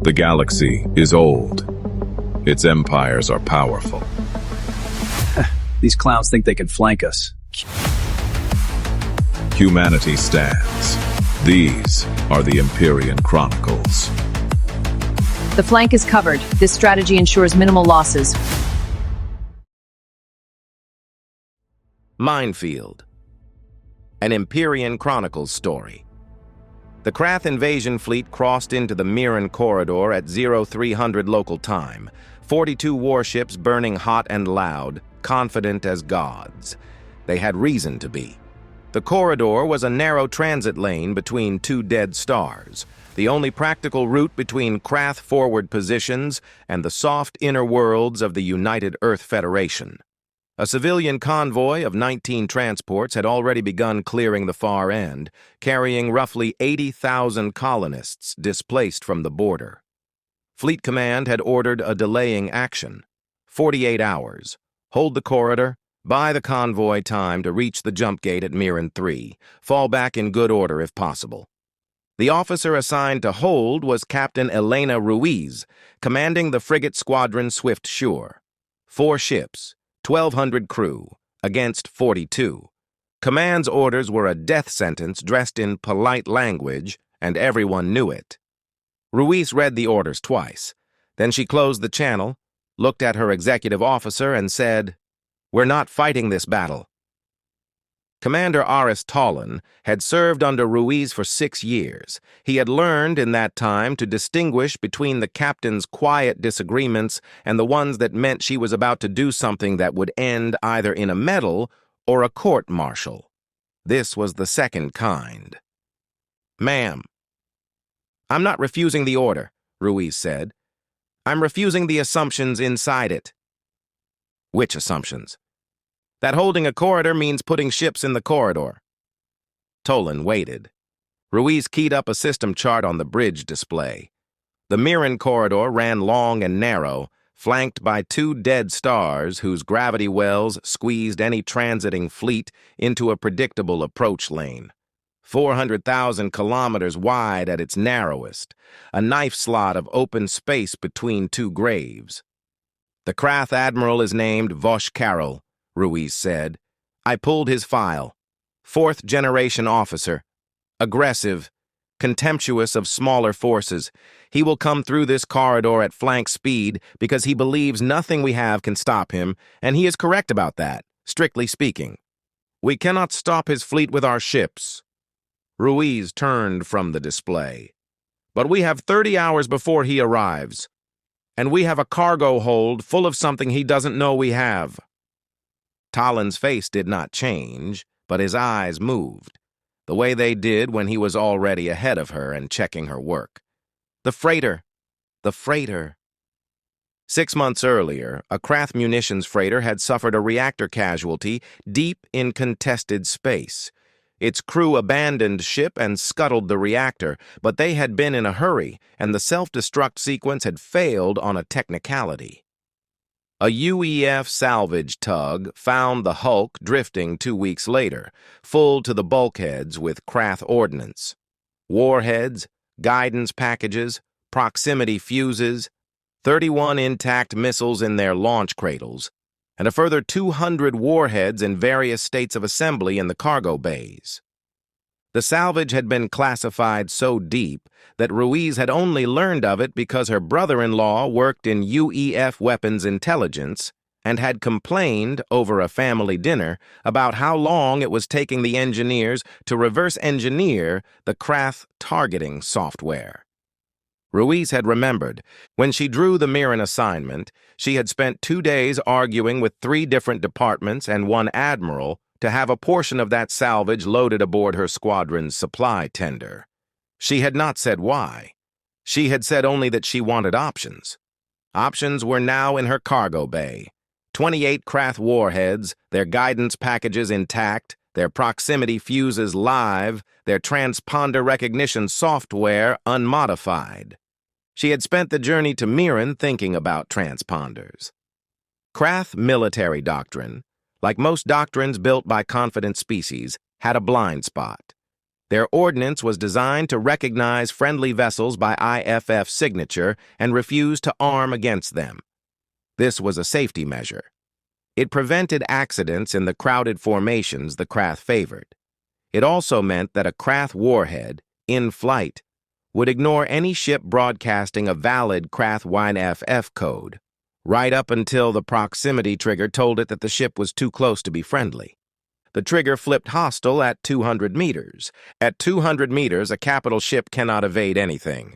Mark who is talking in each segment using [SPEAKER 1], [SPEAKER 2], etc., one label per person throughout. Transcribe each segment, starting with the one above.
[SPEAKER 1] The galaxy is old. Its empires are powerful.
[SPEAKER 2] These clowns think they can flank us.
[SPEAKER 1] Humanity stands. These are the Empyrean Chronicles.
[SPEAKER 3] The flank is covered. This strategy ensures minimal losses.
[SPEAKER 4] Minefield. An Empyrean Chronicles story. The Krath invasion fleet crossed into the Minefield corridor at 0300 local time, 42 warships burning hot and loud, confident as gods. They had reason to be. The corridor was a narrow transit lane between two dead stars, the only practical route between Krath forward positions and the soft inner worlds of the United Earth Federation. A civilian convoy of 19 transports had already begun clearing the far end, carrying roughly 80,000 colonists displaced from the border. Fleet Command had ordered a delaying action. 48 hours. Hold the corridor, buy the convoy time to reach the jump gate at Minefield 3, fall back in good order if possible. The officer assigned to hold was Captain Elena Ruiz, commanding the frigate squadron Swift Sure. 4 ships, 1,200 crew, against 42. Command's orders were a death sentence dressed in polite language, and everyone knew it. Ruiz read the orders twice. Then she closed the channel, looked at her executive officer, and said, "We're not fighting this battle." Commander Aris Tolan had served under Ruiz for 6 years. He had learned in that time to distinguish between the captain's quiet disagreements and the ones that meant she was about to do something that would end either in a medal or a court-martial. This was the second kind. "Ma'am." "I'm not refusing the order," Ruiz said. "I'm refusing the assumptions inside it." "Which assumptions?" "That holding a corridor means putting ships in the corridor." Tolan waited. Ruiz keyed up a system chart on the bridge display. The Minefield corridor ran long and narrow, flanked by 2 dead stars whose gravity wells squeezed any transiting fleet into a predictable approach lane. 400,000 kilometers wide at its narrowest, a knife slot of open space between 2 graves. "The Krath admiral is named Vosh Carroll," Ruiz said. "I pulled his file. 4th-generation officer. Aggressive. Contemptuous of smaller forces. He will come through this corridor at flank speed because he believes nothing we have can stop him, and he is correct about that, strictly speaking. We cannot stop his fleet with our ships." Ruiz turned from the display. "But we have 30 hours before he arrives, and we have a cargo hold full of something he doesn't know we have." Tolan's face did not change, but his eyes moved, the way they did when he was already ahead of her and checking her work. "The freighter. The freighter." 6 months earlier, a Krath munitions freighter had suffered a reactor casualty deep in contested space. Its crew abandoned ship and scuttled the reactor, but they had been in a hurry, and the self-destruct sequence had failed on a technicality. A UEF salvage tug found the hulk drifting 2 weeks later, full to the bulkheads with Krath ordnance. Warheads, guidance packages, proximity fuses, 31 intact missiles in their launch cradles, and a further 200 warheads in various states of assembly in the cargo bays. The salvage had been classified so deep that Ruiz had only learned of it because her brother-in-law worked in UEF weapons intelligence and had complained over a family dinner about how long it was taking the engineers to reverse engineer the Krath targeting software. Ruiz had remembered. When she drew the Minefield assignment, she had spent 2 days arguing with 3 different departments and 1 admiral to have a portion of that salvage loaded aboard her squadron's supply tender. She had not said why. She had said only that she wanted options. Options were now in her cargo bay. 28 Krath warheads, their guidance packages intact, their proximity fuses live, their transponder recognition software unmodified. She had spent the journey to Minefield thinking about transponders. Krath military doctrine, like most doctrines built by confident species, had a blind spot. Their ordnance was designed to recognize friendly vessels by IFF signature and refuse to arm against them. This was a safety measure. It prevented accidents in the crowded formations the Krath favored. It also meant that a Krath warhead, in flight, would ignore any ship broadcasting a valid Krath YNFF code, right up until the proximity trigger told it that the ship was too close to be friendly. The trigger flipped hostile at 200 meters. At 200 meters, a capital ship cannot evade anything.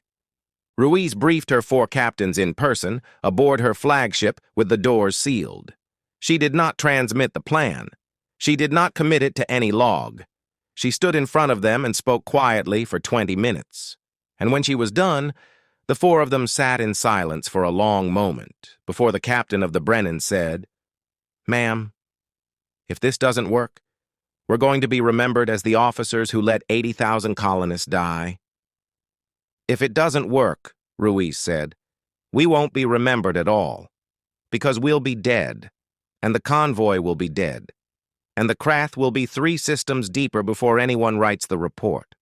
[SPEAKER 4] Ruiz briefed her 4 captains in person, aboard her flagship with the doors sealed. She did not transmit the plan. She did not commit it to any log. She stood in front of them and spoke quietly for 20 minutes. And when she was done, the 4 of them sat in silence for a long moment before the captain of the Brennan said, "Ma'am, if this doesn't work, we're going to be remembered as the officers who let 80,000 colonists die." "If it doesn't work," Ruiz said, "we won't be remembered at all, because we'll be dead, and the convoy will be dead, and the Krath will be 3 systems deeper before anyone writes the report."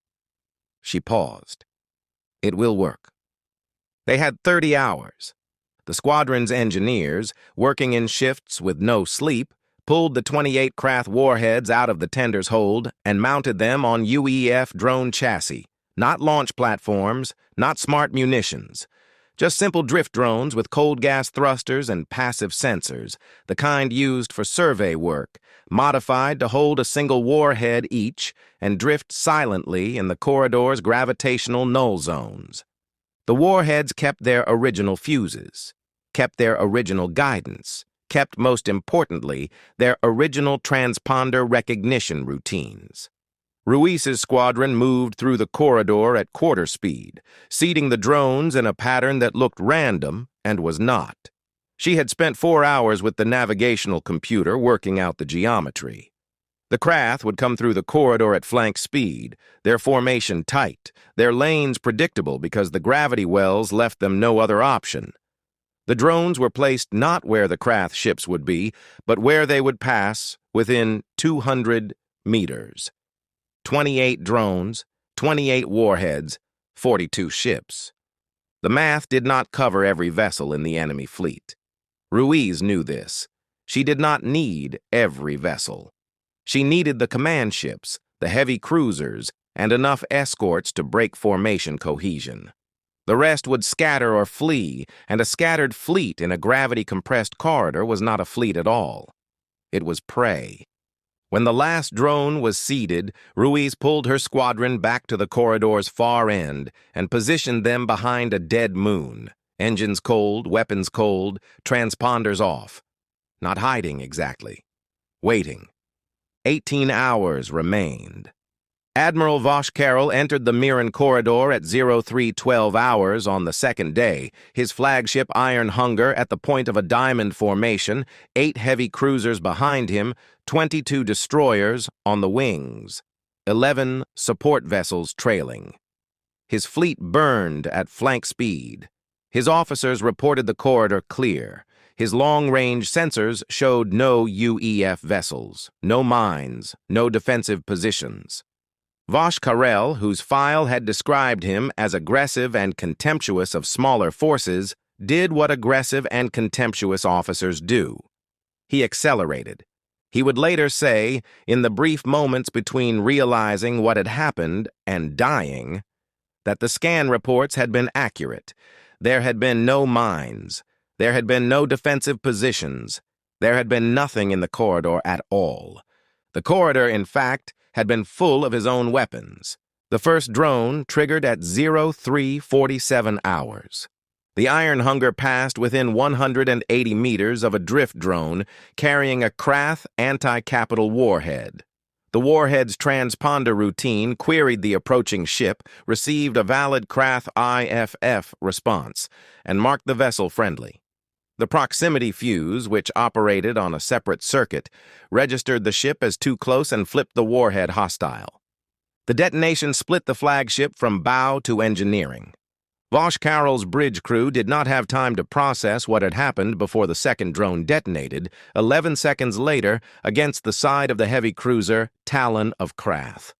[SPEAKER 4] She paused. "It will work." They had 30 hours. The squadron's engineers, working in shifts with no sleep, pulled the 28 Krath warheads out of the tender's hold and mounted them on UEF drone chassis, not launch platforms, not smart munitions. Just simple drift drones with cold gas thrusters and passive sensors, the kind used for survey work, modified to hold a single warhead each and drift silently in the corridor's gravitational null zones. The warheads kept their original fuses, kept their original guidance, kept, most importantly, their original transponder recognition routines. Ruiz's squadron moved through the corridor at quarter speed, seating the drones in a pattern that looked random and was not. She had spent 4 hours with the navigational computer working out the geometry. The Krath would come through the corridor at flank speed, their formation tight, their lanes predictable because the gravity wells left them no other option. The drones were placed not where the Krath ships would be, but where they would pass, within 200 meters. 28 drones, 28 warheads, 42 ships. The math did not cover every vessel in the enemy fleet. Ruiz knew this. She did not need every vessel. She needed the command ships, the heavy cruisers, and enough escorts to break formation cohesion. The rest would scatter or flee, and a scattered fleet in a gravity-compressed corridor was not a fleet at all. It was prey. When the last drone was seeded, Ruiz pulled her squadron back to the corridor's far end and positioned them behind a dead moon. Engines cold, weapons cold, transponders off. Not hiding exactly. Waiting. 18 hours remained. Admiral Vosh Carroll entered the Miran corridor at 0312 hours on the second day, his flagship Iron Hunger at the point of a diamond formation, 8 heavy cruisers behind him, 22 destroyers on the wings, 11 support vessels trailing. His fleet burned at flank speed. His officers reported the corridor clear. His long-range sensors showed no UEF vessels, no mines, no defensive positions. Vosh Carroll, whose file had described him as aggressive and contemptuous of smaller forces, did what aggressive and contemptuous officers do. He accelerated. He would later say, in the brief moments between realizing what had happened and dying, that the scan reports had been accurate. There had been no mines. There had been no defensive positions. There had been nothing in the corridor at all. The corridor, in fact, had been full of his own weapons. The first drone triggered at 0347 hours. The Iron Hunger passed within 180 meters of a drift drone carrying a Krath anti-capital warhead. The warhead's transponder routine queried the approaching ship, received a valid Krath IFF response, and marked the vessel friendly. The proximity fuse, which operated on a separate circuit, registered the ship as too close and flipped the warhead hostile. The detonation split the flagship from bow to engineering. Vosh Carroll's bridge crew did not have time to process what had happened before the second drone detonated, 11 seconds later, against the side of the heavy cruiser Talon of Krath.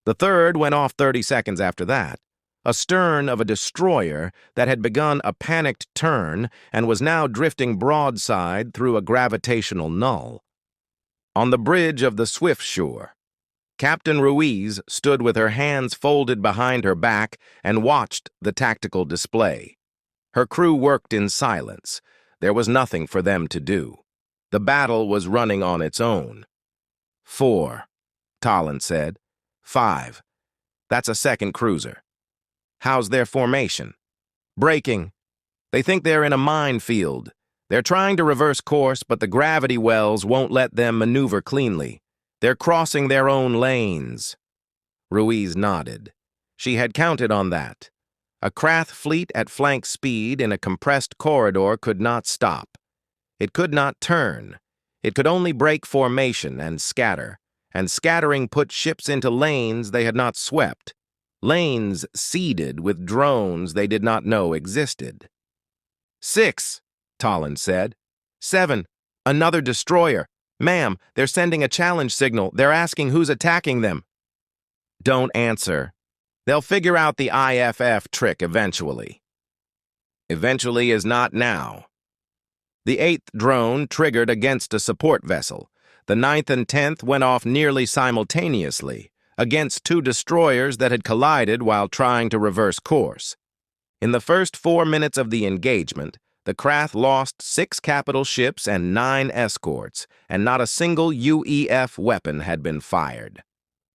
[SPEAKER 4] The third went off 30 seconds after that, astern of a destroyer that had begun a panicked turn and was now drifting broadside through a gravitational null. On the bridge of the Swiftshore, Captain Ruiz stood with her hands folded behind her back and watched the tactical display. Her crew worked in silence. There was nothing for them to do. The battle was running on its own. 4, Talon said. 5. That's a second cruiser. How's their formation? Breaking. They think they're in a minefield. They're trying to reverse course, but the gravity wells won't let them maneuver cleanly. They're crossing their own lanes. Ruiz nodded. She had counted on that. A Krath fleet at flank speed in a compressed corridor could not stop. It could not turn. It could only break formation and scattering put ships into lanes they had not swept, lanes seeded with drones they did not know existed. 6, Talon said. 7, another destroyer. Ma'am, they're sending a challenge signal. They're asking who's attacking them. Don't answer. They'll figure out the IFF trick eventually. Eventually is not now. The 8th drone triggered against a support vessel. The 9th and 10th went off nearly simultaneously, against 2 destroyers that had collided while trying to reverse course. In the first 4 minutes of the engagement, the Krath lost 6 capital ships and 9 escorts, and not a single UEF weapon had been fired.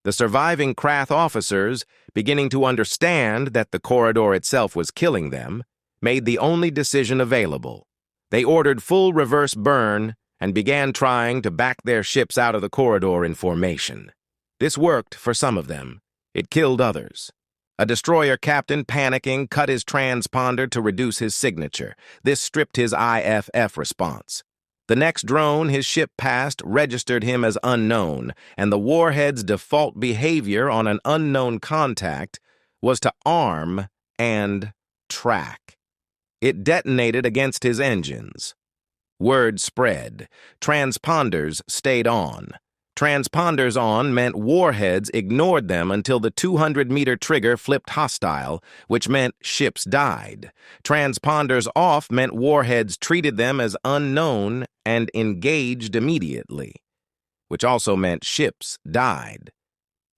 [SPEAKER 4] The surviving Krath officers, beginning to understand that the corridor itself was killing them, made the only decision available. They ordered full reverse burn and began trying to back their ships out of the corridor in formation. This worked for some of them. It killed others. A destroyer captain, panicking, cut his transponder to reduce his signature. This stripped his IFF response. The next drone his ship passed registered him as unknown, and the warhead's default behavior on an unknown contact was to arm and track. It detonated against his engines. Word spread. Transponders stayed on. Transponders on meant warheads ignored them until the 200-meter trigger flipped hostile, which meant ships died. Transponders off meant warheads treated them as unknown and engaged immediately, which also meant ships died.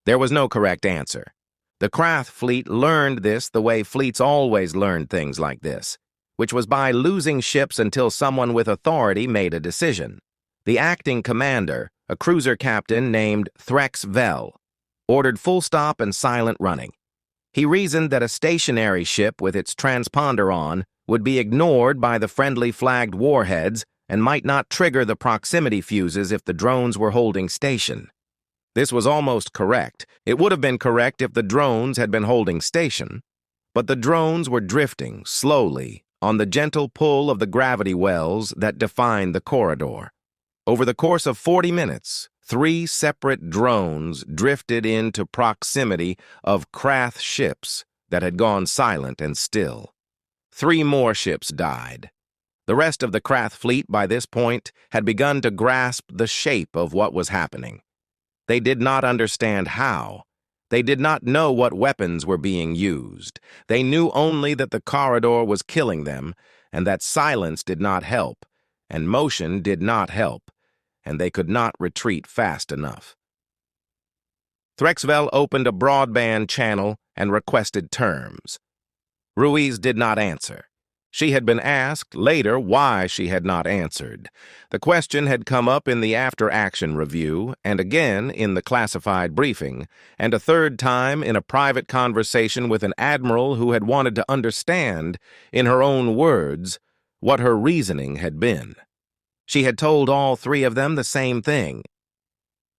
[SPEAKER 4] There was no correct answer. The Krath fleet learned this the way fleets always learned things like this, which was by losing ships until someone with authority made a decision. The acting commander, a cruiser captain named Threx Vel, ordered full stop and silent running. He reasoned that a stationary ship with its transponder on would be ignored by the friendly flagged warheads and might not trigger the proximity fuses if the drones were holding station. This was almost correct. It would have been correct if the drones had been holding station, but the drones were drifting slowly on the gentle pull of the gravity wells that defined the corridor. Over the course of 40 minutes, 3 separate drones drifted into proximity of Krath ships that had gone silent and still. 3 more ships died. The rest of the Krath fleet by this point had begun to grasp the shape of what was happening. They did not understand how. They did not know what weapons were being used. They knew only that the corridor was killing them, and that silence did not help, and motion did not help, and they could not retreat fast enough. Threxvel opened a broadband channel and requested terms. Ruiz did not answer. She had been asked later why she had not answered. The question had come up in the after-action review, and again in the classified briefing, and a third time in a private conversation with an admiral who had wanted to understand, in her own words, what her reasoning had been. She had told all 3 of them the same thing.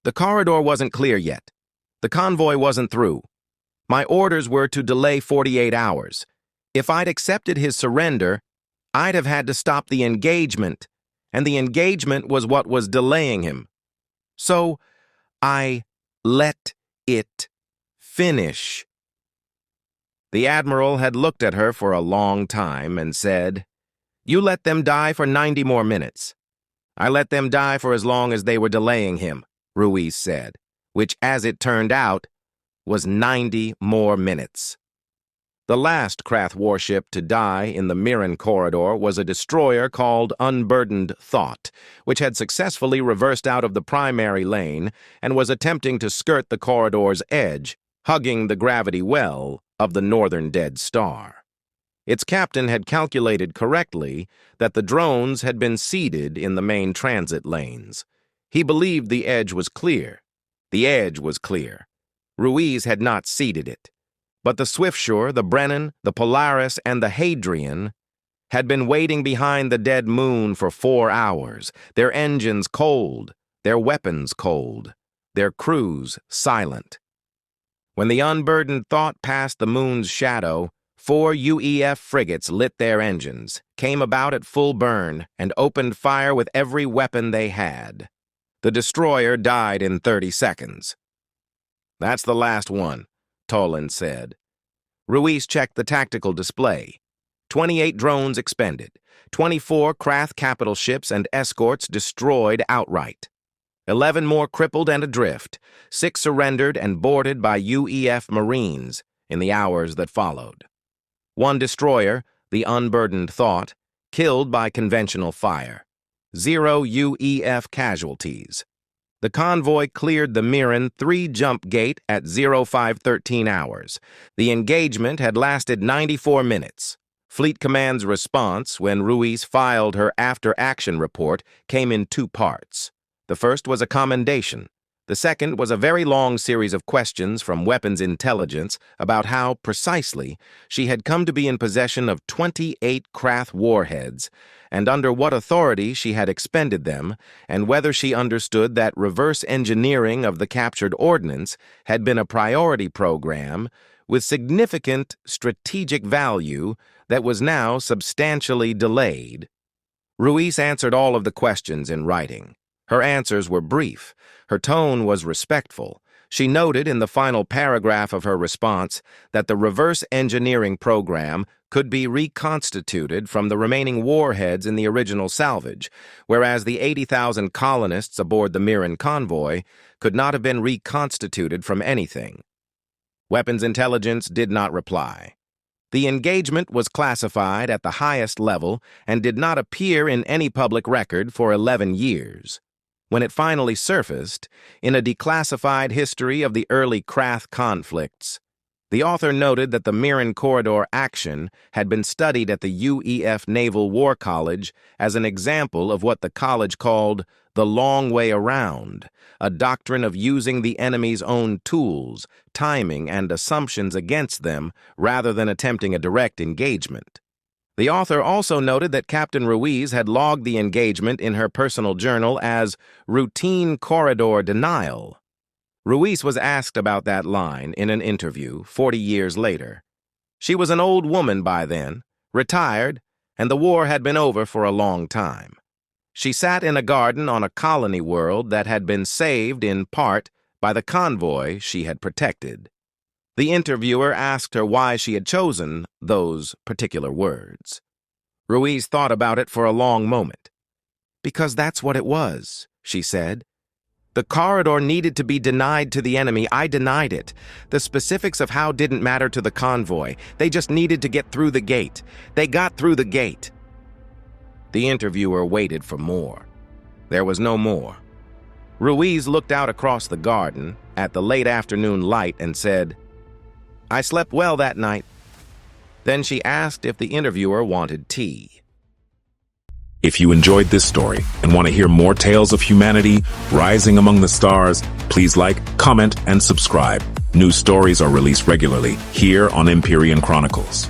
[SPEAKER 4] The corridor wasn't clear yet. The convoy wasn't through. My orders were to delay 48 hours. If I'd accepted his surrender, I'd have had to stop the engagement, and the engagement was what was delaying him. So I let it finish. The admiral had looked at her for a long time and said, "You let them die for 90 more minutes." "I let them die for as long as they were delaying him," Ruiz said, which, as it turned out, was 90 more minutes. The last Krath warship to die in the Miran corridor was a destroyer called Unburdened Thought, which had successfully reversed out of the primary lane and was attempting to skirt the corridor's edge, hugging the gravity well of the northern dead star. Its captain had calculated correctly that the drones had been seeded in the main transit lanes. He believed the edge was clear. The edge was clear. Ruiz had not seeded it. But the Swiftsure, the Brennan, the Polaris, and the Hadrian had been waiting behind the dead moon for 4 hours, their engines cold, their weapons cold, their crews silent. When the Unburdened Thought passed the moon's shadow, 4 UEF frigates lit their engines, came about at full burn, and opened fire with every weapon they had. The destroyer died in 30 seconds. "That's the last one," Toland said. Ruiz checked the tactical display. 28 drones expended, 24 Krath capital ships and escorts destroyed outright. 11 more crippled and adrift, 6 surrendered and boarded by UEF Marines in the hours that followed. 1 destroyer, the Unburdened Thought, killed by conventional fire. 0 UEF casualties. The convoy cleared the Miran 3-jump gate at 0513 hours. The engagement had lasted 94 minutes. Fleet Command's response, when Ruiz filed her after-action report, came in 2 parts. The first was a commendation. The second was a very long series of questions from weapons intelligence about how, precisely, she had come to be in possession of 28 Krath warheads, and under what authority she had expended them, and whether she understood that reverse engineering of the captured ordnance had been a priority program with significant strategic value that was now substantially delayed. Ruiz answered all of the questions in writing. Her answers were brief. Her tone was respectful. She noted in the final paragraph of her response that the reverse engineering program could be reconstituted from the remaining warheads in the original salvage, whereas the 80,000 colonists aboard the Miran convoy could not have been reconstituted from anything. Weapons intelligence did not reply. The engagement was classified at the highest level and did not appear in any public record for 11 years. When it finally surfaced, in a declassified history of the early Krath conflicts, the author noted that the Miran corridor action had been studied at the UEF Naval War College as an example of what the college called the long way around, a doctrine of using the enemy's own tools, timing, and assumptions against them rather than attempting a direct engagement. The author also noted that Captain Ruiz had logged the engagement in her personal journal as routine corridor denial. Ruiz was asked about that line in an interview 40 years later. She was an old woman by then, retired, and the war had been over for a long time. She sat in a garden on a colony world that had been saved in part by the convoy she had protected. The interviewer asked her why she had chosen those particular words. Ruiz thought about it for a long moment. "Because that's what it was," she said. "The corridor needed to be denied to the enemy. I denied it. The specifics of how didn't matter to the convoy. They just needed to get through the gate. They got through the gate." The interviewer waited for more. There was no more. Ruiz looked out across the garden at the late afternoon light and said, "I slept well that night." Then she asked if the interviewer wanted tea.
[SPEAKER 1] If you enjoyed this story and want to hear more tales of humanity rising among the stars, please like, comment, and subscribe. New stories are released regularly here on Empyrean Chronicles.